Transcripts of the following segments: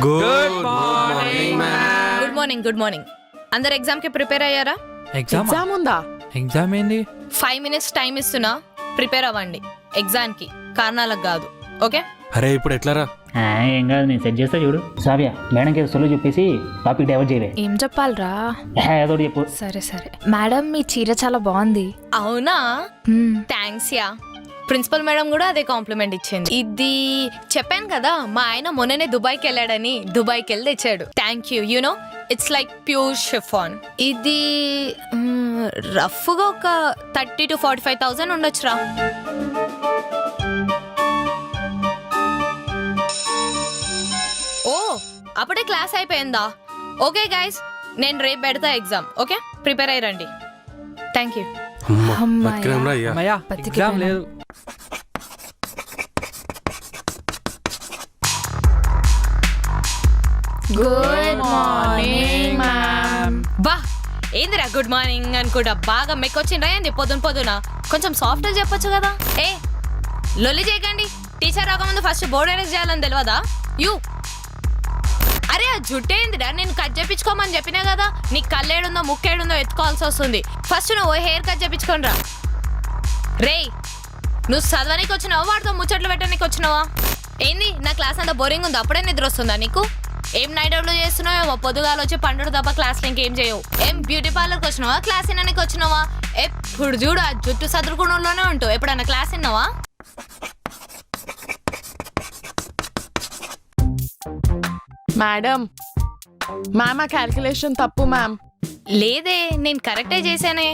Good morning good morning good morning. అందరు exam కి prepare అయ్యారా? ఎగ్జామ్ ఉందా? ఎగ్జామ్ ఏంది? 5 minutes టైం ఇస్తున్నా, ప్రిపేర్ అవ్వండి. ఎగ్జామ్ కి, కారణాలకు కాదు. ఓకే? అరే ఇప్పుడు ఎట్లారా? ఏం కాదు, నేను సెట్ చేస్తా చూడు. సావ్య మేడంకి సొల్లు చెప్పేసి టాపిక్ డైవర్ట్ చేయవే. ఏం చెప్పాలరా? ఏదో ఒకటి చెప్పు. సరే సరే మేడం, మీ చీర చాలా బాగుంది. అవునా? Thanks yeah. ప్రిన్సిపల్ మేడం కూడా అదే కాంప్లిమెంట్ ఇచ్చింది. ఇది చెప్పాను కదా, మా ఆయన మొన్ననే దుబాయ్కి వెళ్ళాడని, దుబాయ్కి వెళ్ళి తెచ్చాడు. Thank you. You know it's like pure chiffon. ఇది రఫ్గా ఒక 30,000 to 45,000 ఉండొచ్చురా. ఓ అప్పుడే క్లాస్ అయిపోయిందా? ఓకే గైస్, నేను రేపు పెడతా ఎగ్జామ్. ఓకే, ప్రిపేర్ అయ్యండి. Thank you. అమ్మయ్యా, ఎగ్జామ్ లేదు. Good morning ma'am. బా ఏందిరా గుడ్ మార్నింగ్ అనుకుంటా, బాగా మెక్కొచ్చిండ్రా ఏంది పొద్దున? కొంచెం సాఫ్ట్గా చెప్పొచ్చు కదా. ఏ లొల్లి చేయకండి. టీచర్ రాకముందు ఫస్ట్ బోర్డ్ అరెస్ట్ చేయాలని తెలియదా? యూ అరే ఆ జుట్టేందిరా, నేను కట్ చేయించుకోమని చెప్పినా కదా. నీకు కళ్ళేడుందో ముక్కేడుందో ఎత్తుకోవాల్సి వస్తుంది. ఫస్ట్ నువ్వు హెయిర్ కట్ చేయించుకొని రా. రే నువ్వు చదవనీకి వచ్చినావా, వాడితో ముచ్చట్లు పెట్టడానికి వచ్చినావా? ఏంది నా క్లాస్ అంతా బోరింగ్ ఉంది, అప్పుడే నిద్ర వస్తుందా నీకు? ఏం నైట్ అవుట్లు చేస్తున్నావేమో, పొద్దుగాలు వచ్చి పండుగ తప్ప క్లాస్లో ఇంకేం చేయవు. ఏం బ్యూటీ పార్లర్కి వచ్చినావా, క్లాస్ వినడానికి వచ్చినావా? ఎప్పుడు చూడు ఆ జుట్టు సదురుకుణంలోనే ఉంటావు. ఎప్పుడన్నా క్లాస్ విన్నావా? మేడం, మ్యామ్ ఆ క్యాల్కులేషన్ తప్పు మ్యామ్. లేదే, నేను కరెక్టే చేశానే.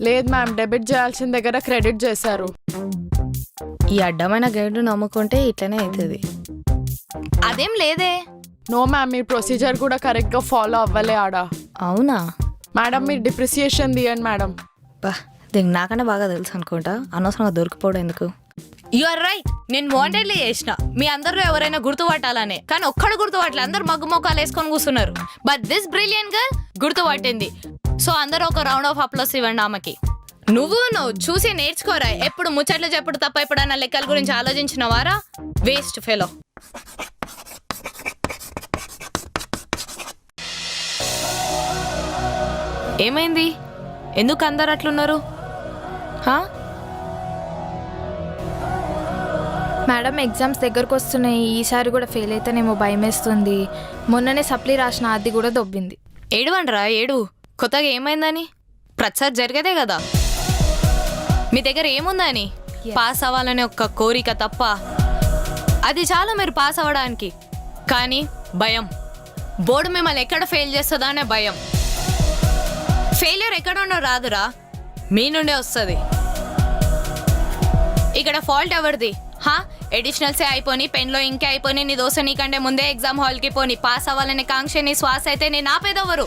లేదు మ్యామ్, డెబిట్ చేయాల్సిన దగ్గర క్రెడిట్ చేశారు. ఈ అడ్డమైన గైడ్ నమ్ముకుంటే ఇట్లనే అవుతుంది. అదేం లేదే. నో మ్యామ్, మీ ప్రొసీజర్ కూడా కరెక్ట్గా ఫాలో అవ్వలే ఆడ. అవునా? మేడం మీరు డిప్రిసియేషన్ తీయండి మేడం. బా దీనికి నాకన్నా బాగా తెలుసు అనుకుంటా, అనవసరంగా దొరికిపోవడం ఎందుకు. యు ఆర్ రైట్, నేను వాంటెడ్లీ చేసిన. మీ అందరిలో ఎవరైనా గుర్తుపట్టాలనే, కానీ ఒక్కడు గుర్తుపట్టలే. అందరు మగ్గు మొక్కలు వేసుకొని కూర్చున్నారు. బట్ దిస్ బ్రిలియన్ గర్ల్ గుర్తుపట్టింది. సో అందరూ ఒక రౌండ్ ఆఫ్ అప్లాస్ ఇవ్వండి ఆమెకి. నువ్వు చూసి నేర్చుకోరా. ఎప్పుడు ముచ్చట్లు చెప్పుడు తప్ప ఎప్పుడన్నా లెక్కల గురించి ఆలోచించినవారా? Waste fellow. ఏమైంది? ఎందుకు అందరు అట్లున్నారు? మేడం ఎగ్జామ్స్ దగ్గరకు వస్తున్నాయి, ఈసారి కూడా ఫెయిల్ అయితేనేమో భయం వేస్తుంది. మొన్ననే సప్లీ రాసిన, అది కూడా దొబ్బింది. ఏడువండ్రా ఏడు. కొత్తగా ఏమైందని? ప్రతిసారి జరిగేదే కదా. మీ దగ్గర ఏముందని? పాస్ అవ్వాలనే ఒక కోరిక తప్ప. అది చాలా మీరు పాస్ అవ్వడానికి. కానీ భయం. బోర్డు మిమ్మల్ని ఎక్కడ ఫెయిల్ చేస్తుందా అనే భయం. ఫెయిల్యూర్ ఎక్కడ ఉండో రాదురా, మీ నుండే వస్తుంది. ఇక్కడ ఫాల్ట్ ఎవరిది? ఎడిషనల్సే అయిపోయి, పెన్లో ఇంకే అయిపోయి, నీ దోశ నీకంటే ముందే ఎగ్జామ్ హాల్కి పోని. పాస్ అవ్వాలనే కాంక్ష నీ శ్వాస అయితే నేను ఆపేదెవరు?